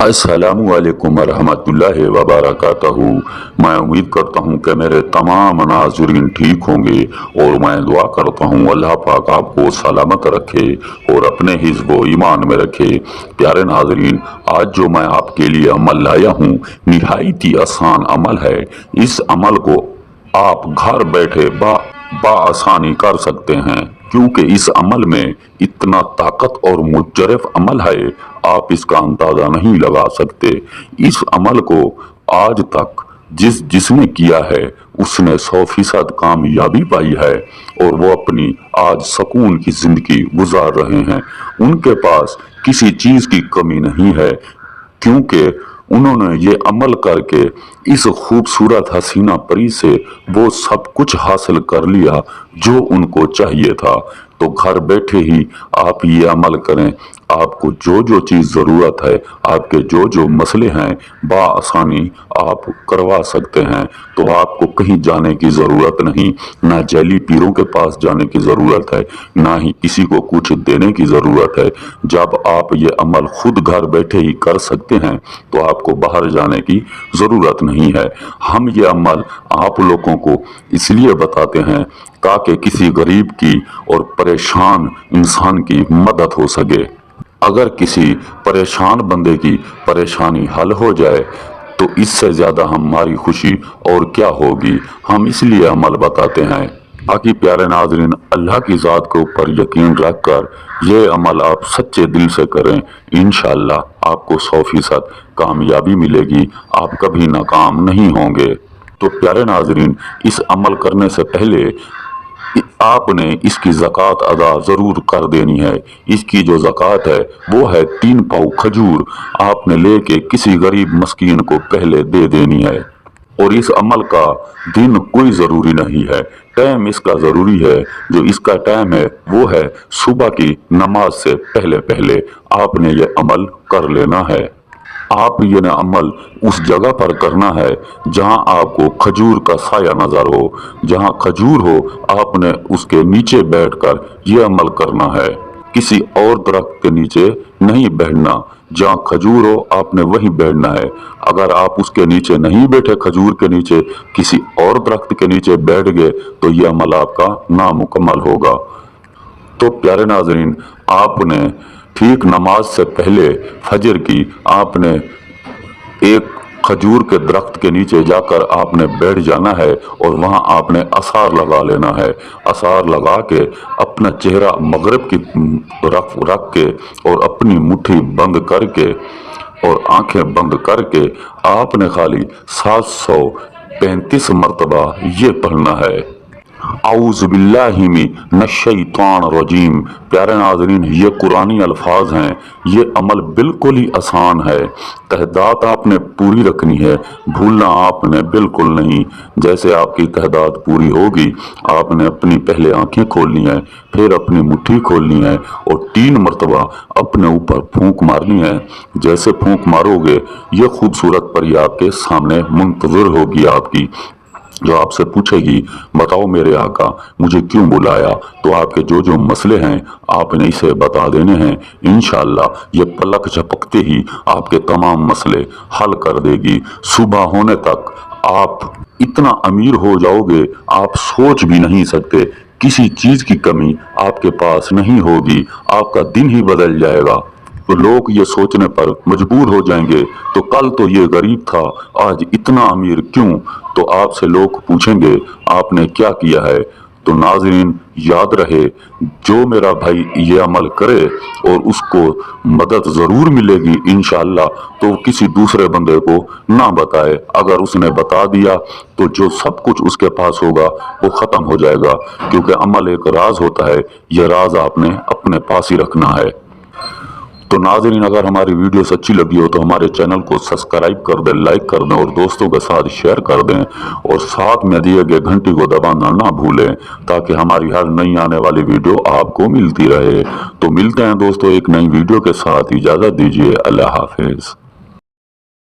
अस्सलामुअलैकुम वरहमतुल्लाहि वबरकातहू। मैं उम्मीद करता हूँ कि मेरे तमाम नाज़रीन ठीक होंगे और मैं दुआ करता हूँ अल्लाह पाक आपको सलामत रखे और अपने हिज़्ब व ईमान में रखे। प्यारे नाज़रीन, आज जो मैं आपके लिए अमल लाया हूँ निहायत ही आसान अमल है। इस अमल को आप घर बैठे आसानी कर सकते हैं, क्योंकि इस अमल में इतना ताकत और मुजरफ अमल है, आप इसका अंदाजा नहीं लगा सकते। इस अमल को आज तक जिसने किया है उसने 100% कामयाबी पाई है और वो अपनी आज सुकून की जिंदगी गुजार रहे हैं। उनके पास किसी चीज की कमी नहीं है, क्योंकि उन्होंने ये अमल करके इस खूबसूरत हसीना परी से वो सब कुछ हासिल कर लिया जो उनको चाहिए था। तो घर बैठे ही आप ये अमल करें। आपको जो जो चीज़ ज़रूरत है, आपके जो जो मसले हैं, बआसानी आप करवा सकते हैं। तो आपको कहीं जाने की ज़रूरत नहीं, ना जैली पीरों के पास जाने की ज़रूरत है, ना ही किसी को कुछ देने की ज़रूरत है। जब आप ये अमल खुद घर बैठे ही कर सकते हैं तो आपको बाहर जाने की ज़रूरत नहीं है। हम ये अमल आप लोगों को इसलिए बताते हैं ताकि किसी गरीब की और परेशान इंसान की मदद हो सके। अगर किसी परेशान बंदे की परेशानी हल हो जाए तो इससे ज़्यादा हमारी खुशी और क्या होगी। हम इसलिए अमल बताते हैं ताकि प्यारे नाज़रीन अल्लाह की ज़ात के ऊपर यकीन रखकर ये अमल आप सच्चे दिल से करें। इंशाअल्लाह आपको 100% कामयाबी मिलेगी, आप कभी नाकाम नहीं होंगे। तो प्यारे नाज़रीन, इस अमल करने से पहले आपने इसकी ज़कात अदा ज़रूर कर देनी है। इसकी जो ज़कात है वो है 3 पाव खजूर आपने लेके किसी गरीब मस्कीन को पहले दे देनी है। और इस अमल का दिन कोई ज़रूरी नहीं है, टाइम इसका ज़रूरी है। जो इसका टाइम है वो है सुबह की नमाज से पहले पहले आपने ये अमल कर लेना है। आप ये न अमल उस जगह पर करना है जहां आपको खजूर का साया नजर हो। जहां खजूर हो आपने उसके नीचे बैठकर ये अमल करना है। किसी और दरख्त के नीचे नहीं बैठना, जहां खजूर हो आपने वहीं बैठना है। अगर आप उसके नीचे नहीं बैठे, खजूर के नीचे किसी और दरख्त के नीचे बैठ गए तो ये अमल आपका नामुकम्मल होगा। तो प्यारे नाज़रीन, आपने ठीक नमाज से पहले फजर की आपने एक खजूर के दरख्त के नीचे जाकर आपने बैठ जाना है और वहां आपने असार लगा लेना है। असार लगा के अपना चेहरा मगरिब की रख के और अपनी मुट्ठी बंद करके और आंखें बंद करके आपने खाली 735 मरतबा ये पढ़ना है, औज़ु बिल्लाहि मिनश्शैतानिर रजीम। प्यारे नाज़रीन, ये कुरानी अल्फाज हैं। ये अमल बिल्कुल ही आसान है। तहदात आपने पूरी रखनी है, भूलना आपने बिल्कुल नहीं। जैसे आपकी तहदात पूरी होगी आपने अपनी पहले आंखें खोलनी है, फिर अपनी मुट्ठी खोलनी है और 3 मरतबा अपने ऊपर फूंक मारनी है। जैसे फूंक मारोगे ये खूबसूरत परी आपके सामने मुंतज़िर होगी आपकी, जो आपसे पूछेगी बताओ मेरे आका मुझे क्यों बुलाया। तो आपके जो जो मसले हैं आपने इसे बता देने हैं। इंशाअल्लाह ये पलक झपकते ही आपके तमाम मसले हल कर देगी। सुबह होने तक आप इतना अमीर हो जाओगे आप सोच भी नहीं सकते। किसी चीज की कमी आपके पास नहीं होगी, आपका दिन ही बदल जाएगा। तो लोग ये सोचने पर मजबूर हो जाएंगे तो कल तो ये गरीब था आज इतना अमीर क्यों। तो आपसे लोग पूछेंगे आपने क्या किया है। तो नाज़रीन याद रहे, जो मेरा भाई ये अमल करे और उसको मदद ज़रूर मिलेगी इंशाअल्लाह, तो किसी दूसरे बंदे को ना बताए। अगर उसने बता दिया तो जो सब कुछ उसके पास होगा वो ख़त्म हो जाएगा, क्योंकि अमल एक राज होता है। यह राज आपने अपने पास ही रखना है। तो नाज़रीन, अगर हमारी वीडियोस अच्छी लगी हो तो हमारे चैनल को सब्सक्राइब कर दें, लाइक कर दें और दोस्तों के साथ शेयर कर दें और साथ में दिए गए घंटी को दबाना ना भूलें, ताकि हमारी हर नई आने वाली वीडियो आपको मिलती रहे। तो मिलते हैं दोस्तों एक नई वीडियो के साथ, इजाज़त दीजिए, अल्लाह हाफिज़।